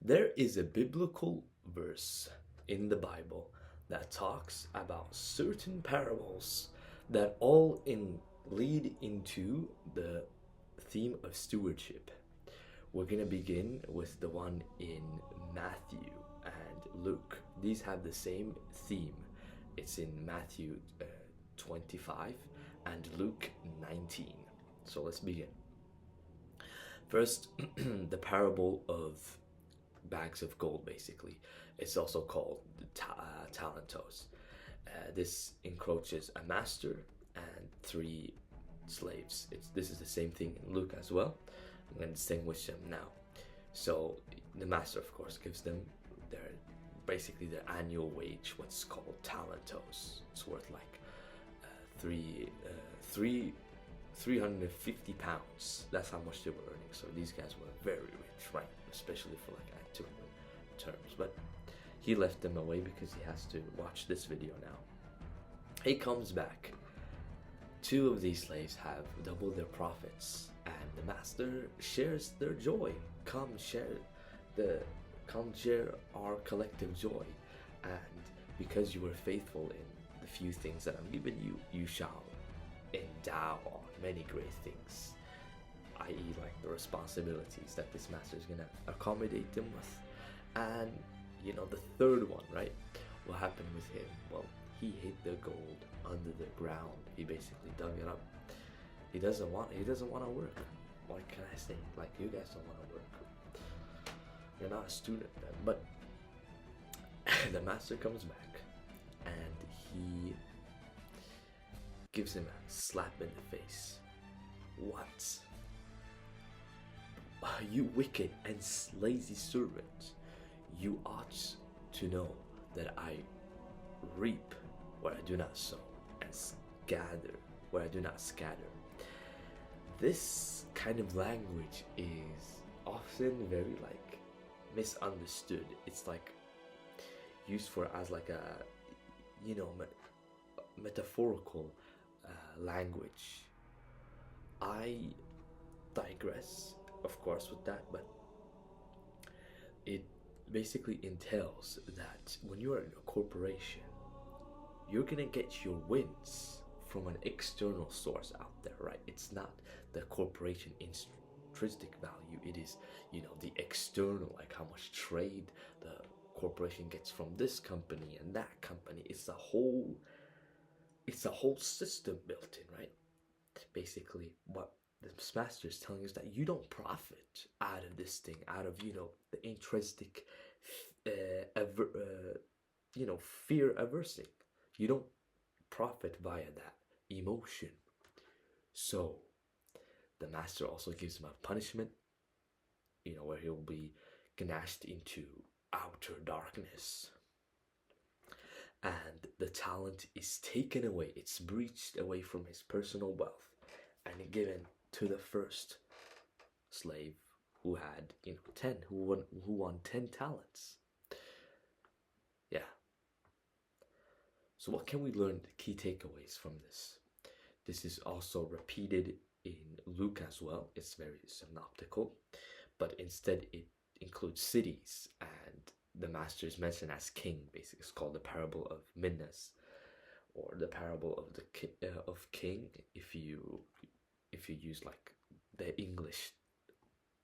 There is a biblical verse in the Bible that talks about certain parables that all in lead into the theme of stewardship. We're going to begin with the one in Matthew and Luke. These have the same theme. It's in Matthew 25 and Luke 19. So let's begin. First, the parable of bags of gold, basically. It's also called talentos. This encroaches a master and three slaves. This is the same thing in Luke as well. I'm going to distinguish them now. So the master, of course, gives them their basically their annual wage, what's called talentos. It's worth like 350 pounds. That's how much they were earning. So these guys were very rich, right? Especially for like antiquarian terms. But he left them away because he has to watch this video now. He comes back. Two of these slaves have doubled their profits, and the master shares their joy. Come share our collective joy, and because you were faithful in the few things that I'm giving you, you shall endow on many great things, i.e. like the responsibilities that this master is gonna accommodate them with. And you know, the third one, right? What happened with him? Well, he hid the gold under the ground. He basically dug it up. He doesn't want to work. What can I say? Like, you guys don't want to work. You're not a student then. But the master comes back and he gives him a slap in the face. What? You wicked and lazy servant. You ought to know that I reap where I do not sow and gather where I do not scatter. This kind of language is often very like misunderstood. It's like used for as like a, you know, metaphorical language. I digress, of course, with that, but it basically entails that when you are in a corporation, you're gonna get your wins from an external source out there, right? It's not the corporation intrinsic value. It is, you know, the external, like how much trade the corporation gets from this company and that company. It's a whole system built in, right? Basically, what the master is telling us that you don't profit out of this thing, out of, you know, the intrinsic, fear aversing. You don't profit via that emotion. So the master also gives him a punishment, you know, where he'll be gnashed into outer darkness. And the talent is taken away, it's breached away from his personal wealth and given to the first slave who had, you know, 10, who won 10 talents. Yeah. So what can we learn, the key takeaways from this? This is also repeated in Luke as well. It's very synoptical, but instead it includes cities, and the master is mentioned as king. Basically, it's called the parable of Minas, or the parable of the of king. If you use like the English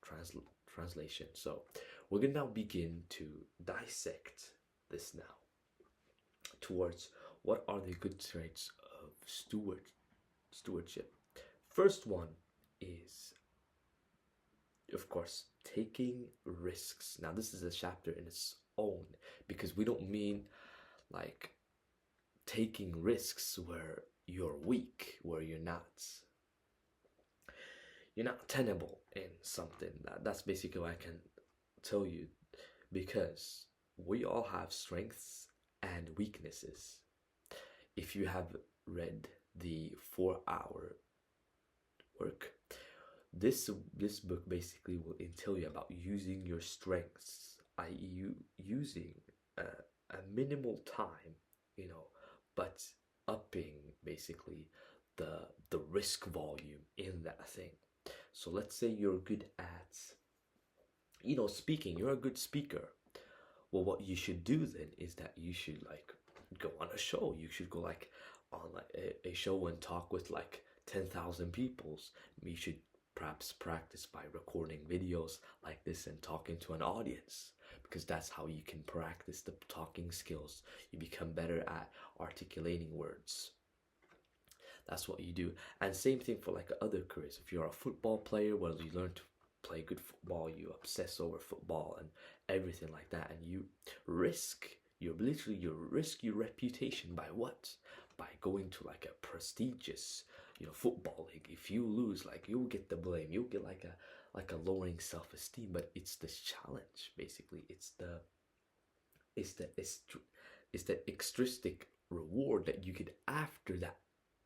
translation. So we're gonna now begin to dissect this now towards what are the good traits of stewardship. First one is, of course, taking risks. Now this is a chapter in its own, because we don't mean like taking risks where you're weak, where you're not tenable in something. That's basically what I can tell you, because we all have strengths and weaknesses. If you have read the 4-hour work, this book basically will tell you about using your strengths, i.e. using a minimal time, you know, but upping basically the risk volume in that thing. So let's say you're good at speaking, you're a good speaker. Well, what you should do then is that you should like go on a show. You should go like on like a show and talk with like 10,000 peoples. You should perhaps practice by recording videos like this and talking to an audience, because that's how you can practice the talking skills. You become better at articulating words. That's what you do. And same thing for like other careers. If you're a football player, well, you learn to play good football, you obsess over football and everything like that, and you risk your reputation by what? By going to like a prestigious, football league. If you lose, like, you'll get the blame. You'll get like a lowering self-esteem, but it's this challenge basically. It's the extrinsic reward that you get after that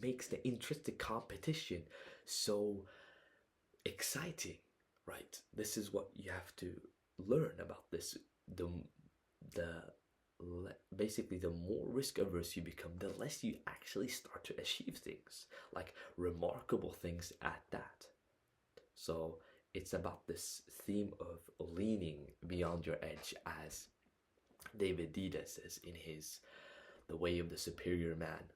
makes the intrinsic competition so exciting, right? This is what you have to learn about this. The basically, the more risk averse you become, the less you actually start to achieve things, like remarkable things at that. So it's about this theme of leaning beyond your edge, as David Dida says in his The Way of the Superior Man.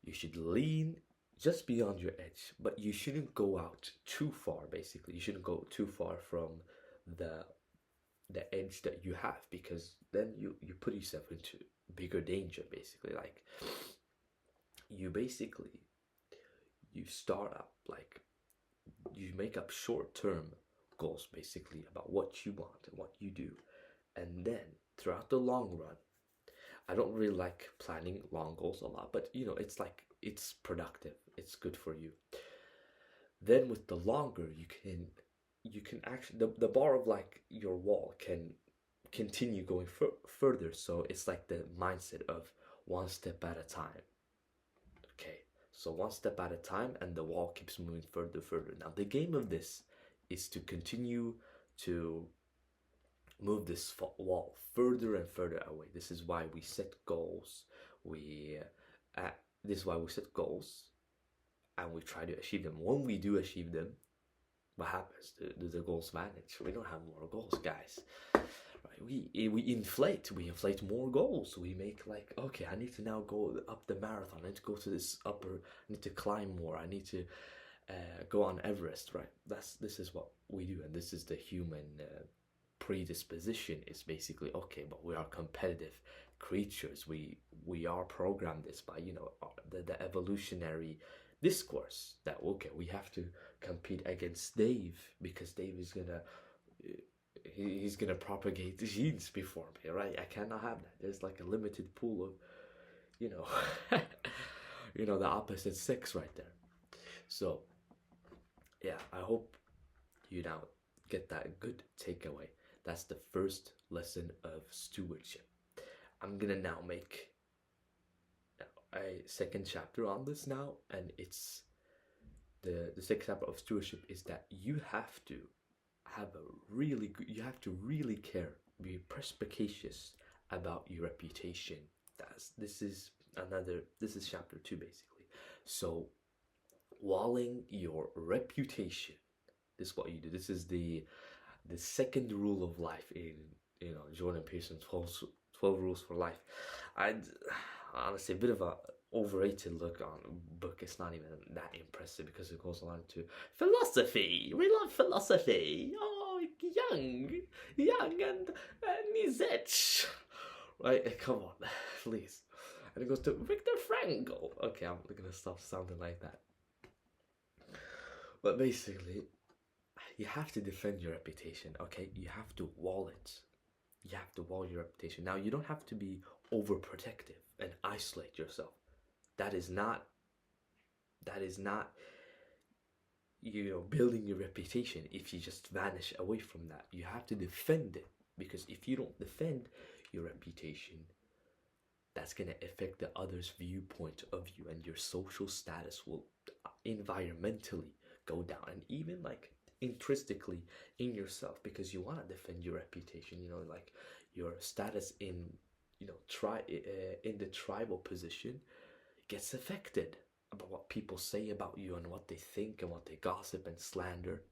You should lean just beyond your edge, but you shouldn't go out too far. Basically, you shouldn't go too far from the edge that you have, because then you put yourself into bigger danger. Basically, like, you start up, like, you make up short-term goals basically about what you want and what you do, and then throughout the long run, I don't really like planning long goals a lot, but it's like, it's productive, it's good for you. Then with the longer, you can actually, the bar of like your wall can continue going further. So it's like the mindset of one step at a time. Okay, so one step at a time, and the wall keeps moving further. Now the game of this is to continue to move this wall further and further away. This is why we set goals. This is why we set goals, and we try to achieve them. When we do achieve them, what happens? Do the goals vanish? We don't have more goals, guys. Right? We inflate more goals. We make like, okay, I need to now go up the marathon. I need to go to this upper. I need to climb more. I need to go on Everest. Right? This is what we do, and this is the human predisposition. Is basically, okay, but we are competitive creatures. We are programmed this by the evolutionary discourse that, okay, we have to compete against Dave because Dave is he's gonna propagate the genes before me, right? I cannot have that. There's like a limited pool of the opposite sex right there. So yeah, I hope you now get that good takeaway. That's the first lesson of stewardship. I'm gonna now make a second chapter on this now, and it's the second chapter of stewardship is that you have to have you have to really care, be perspicacious about your reputation. This is chapter 2 basically. So walling your reputation, this is what you do. This is the second rule of life in Jordan Peterson's 12 rules for life. I'd honestly a bit of a overrated look on book. It's not even that impressive because it goes on to philosophy. We love philosophy. Oh, young and Nietzsche. Right? Come on, please. And it goes to Viktor Frankl. Okay, I'm gonna stop sounding like that. But basically, you have to defend your reputation. Okay, you have to wall it. You have to wall your reputation. Now, you don't have to be overprotective and isolate yourself. That is not building your reputation if you just vanish away from that. You have to defend it, because if you don't defend your reputation, that's going to affect the other's viewpoint of you, and your social status will environmentally go down, and even like intrinsically in yourself, because you want to defend your reputation. Like your status in in the tribal position gets affected about what people say about you and what they think and what they gossip and slander,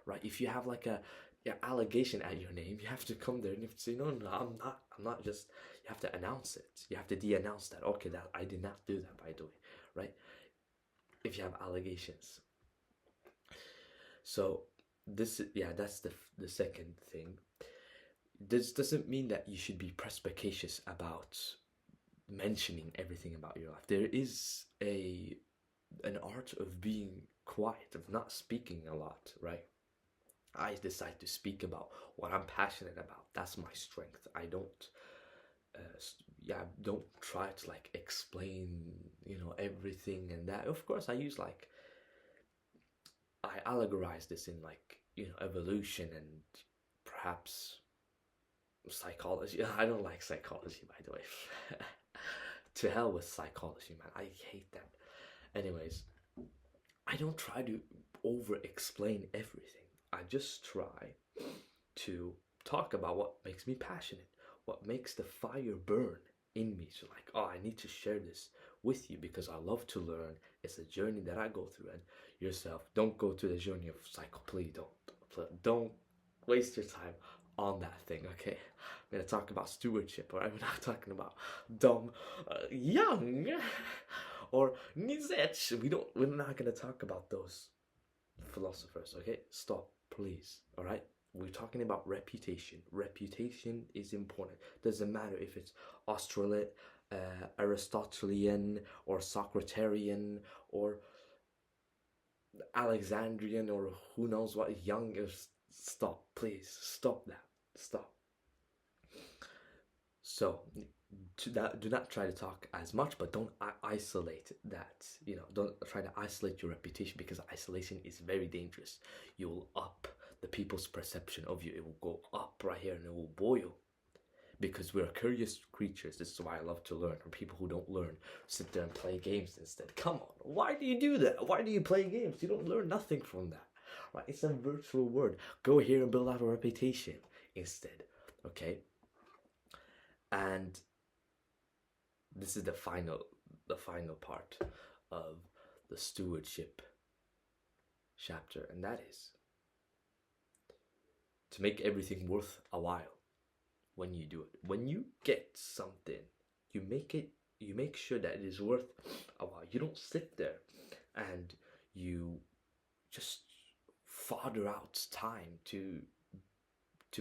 right? If you have like a yeah, allegation at your name, you have to come there and you have to say, no, no, no, I'm not just, you have to announce it. You have to de-announce that, okay, that I did not do that, by the way, right? If you have allegations. So this, yeah, that's the second thing. This doesn't mean that you should be perspicacious about mentioning everything about your life. There is an art of being quiet, of not speaking a lot, right? I decide to speak about what I'm passionate about. That's my strength. I don't, don't try to like explain, everything and that. Of course, I use like, I allegorize this in like, evolution and perhaps psychology. I don't like psychology, by the way. To hell with psychology, man. I hate that. Anyways, I don't try to over explain everything. I just try to talk about what makes me passionate, what makes the fire burn in me. So like, oh, I need to share this with you because I love to learn. It's a journey that I go through, and yourself, don't go through the journey of psycho. Please don't waste your time on that thing. Okay, I'm gonna talk about stewardship. All right, we're not talking about dumb, young, or Nietzsche. We're not gonna talk about those philosophers. Okay, stop, please. All right, we're talking about reputation. Reputation is important. Doesn't matter if it's Aristotelian or Socraterian or Alexandrian or who knows what, younger. Stop, please. Stop that. Stop. So do not try to talk as much, but don't isolate that. Don't try to isolate your reputation, because isolation is very dangerous. You will up the people's perception of you. It will go up right here and it will boil, because we're curious creatures. This is why I love to learn. Or people who don't learn sit there and play games instead. Come on, why do you do that? Why do you play games? You don't learn nothing from that, right? It's a virtual word. Go here and build out a reputation instead, okay? And this is the final part of the stewardship chapter, and that is to make everything worth a while. When you do it, when you get something, you make sure that it is worth a while. You don't sit there and you just fodder out time to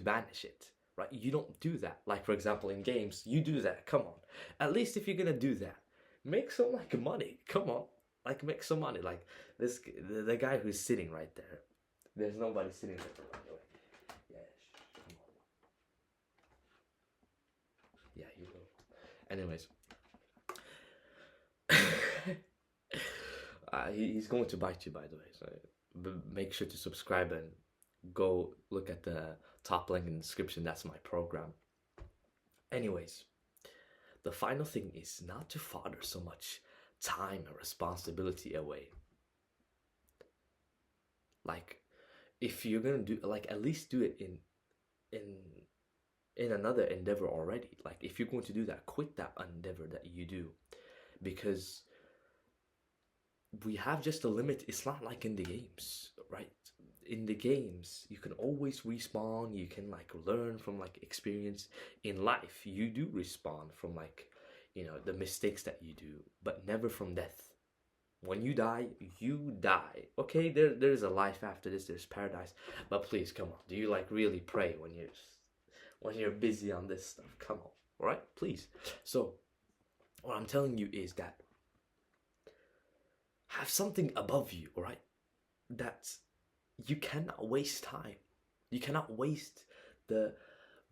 banish it, right? You don't do that. Like, for example, in games, you do that. Come on, at least if you're gonna do that, make some like money. Come on, like make some money. Like this, the guy who's sitting right there. There's nobody sitting there, by the way. Yeah, you will. Anyways, he's going to bite you, by the way. So make sure to subscribe and go look at the top link in the description. That's my program. Anyways, the final thing is not to fodder so much time and responsibility away. Like, if you're gonna do, like, at least do it in another endeavor already. Like, if you're going to do that, quit that endeavor that you do, because we have just a limit. It's not like in the games, right? In the games, you can always respawn. You can like learn from like experience. In life, you do respawn from like, the mistakes that you do, but never from death. When you die, you die. Okay, there's a life after this. There's paradise. But please, come on. Do you like really pray when you're busy on this stuff? Come on, all right? Please. So, what I'm telling you is that have something above you, all right? That you cannot waste time. You cannot waste the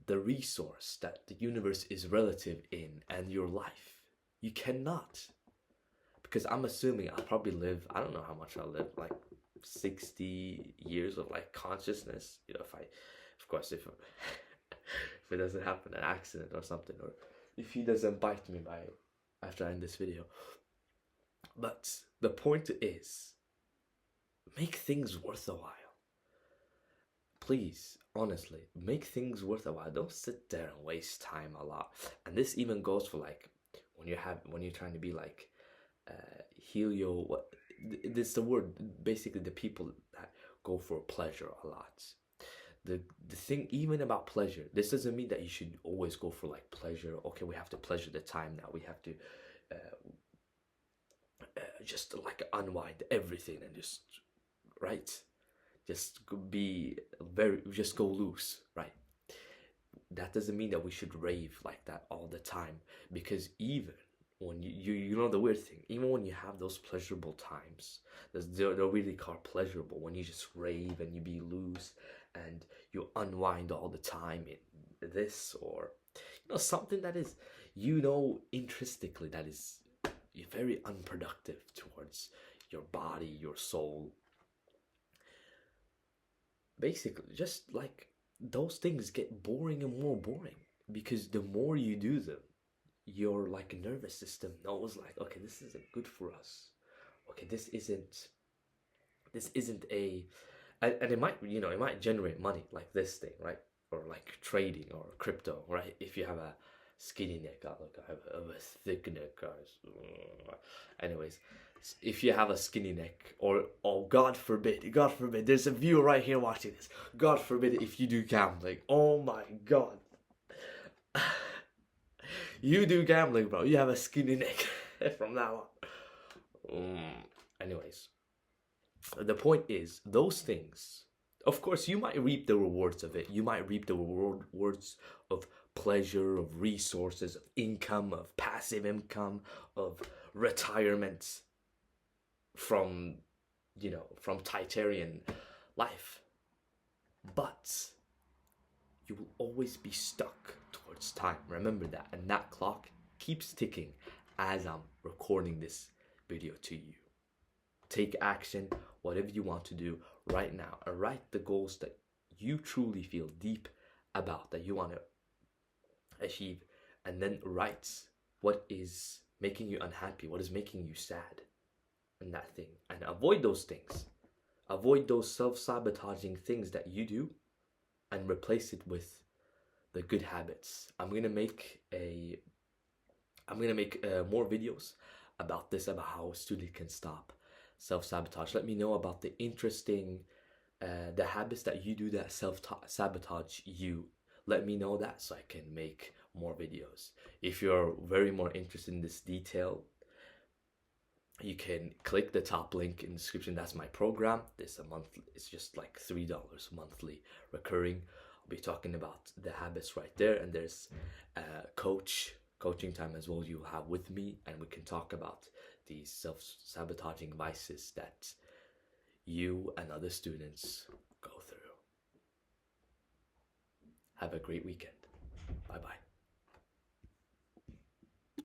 resource that the universe is relative in and your life. You cannot. Because I'm assuming I'll probably live, I don't know how much I'll live, like 60 years of like consciousness. If it doesn't happen, an accident or something, or if he doesn't bite me after I end this video. But the point is, make things worth a while. Please, honestly, make things worth a while. Don't sit there and waste time a lot. And this even goes for like when you're trying to be like this is the word, basically the people that go for pleasure a lot. the thing even about pleasure, this doesn't mean that you should always go for like pleasure. Okay, we have to pleasure the time now, we have to just like unwind everything and just, right, just be very, just go loose, right? That doesn't mean that we should rave like that all the time, because even when you know the weird thing, even when you have those pleasurable times, they're really called pleasurable, when you just rave and you be loose and you unwind all the time in this, or something that is, intrinsically, that is very unproductive towards your body, your soul. Basically, just like those things get boring and more boring, because the more you do them, your like nervous system knows, like, okay, this isn't good for us. Okay, this isn't a, and it might, it might generate money, like this thing, right? Or like trading or crypto, right? If you have a skinny neck, look, I have a thick neck, guys. Anyways, if you have a skinny neck, or God forbid, there's a viewer right here watching this. God forbid if you do gambling. Oh my God. You do gambling, bro. You have a skinny neck from now on. Anyways, the point is, those things, of course, you might reap the rewards of it. You might reap the rewards of pleasure, of resources, of income, of passive income, of retirement from, from Titarian life. But you will always be stuck towards time. Remember that. And that clock keeps ticking as I'm recording this video to you. Take action, whatever you want to do right now, and write the goals that you truly feel deep about, that you want to achieve, and then write what is making you unhappy, what is making you sad, and that thing. And avoid those things. Avoid those self-sabotaging things that you do, and replace it with the good habits. I'm gonna make more videos about this, about how a student can stop self-sabotage. Let me know about the interesting the habits that you do that self-sabotage you. Let me know that, so I can make more videos. If you're very more interested in this detail, you can click the top link in the description. That's my program. This a month. It's just like $3 monthly recurring. I'll be talking about the habits right there, and there's coaching time as well you'll have with me, and we can talk about these self-sabotaging vices that you and other students go through. Have a great weekend. Bye bye.